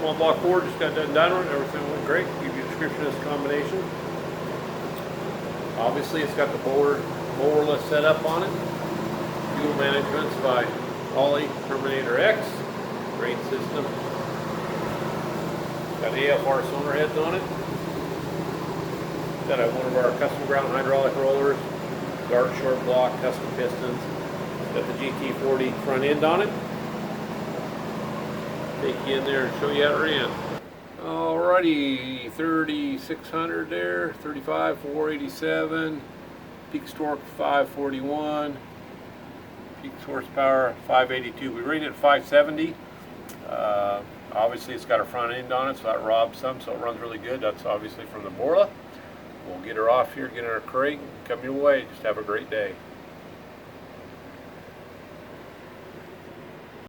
small block board, just got done dynoing, everything went great. Give you a description of this combination. Obviously it's got the Borla set up on it. Fuel management's by Holley Terminator X. Great system. Got AFR cylinder heads on it. Got one of our custom ground hydraulic rollers. Dart short block, custom pistons. Got the GT40 front end on it. Take you in there and show you how it ran. Alrighty, 3600 there, 35, 487, peak torque 541, peak horsepower 582. We rated at 570. Obviously it's got a front end on it, so that robs some, so it runs really good. That's obviously from the Borla. We'll get her off here, get in her crate, come your way. Just have a great day.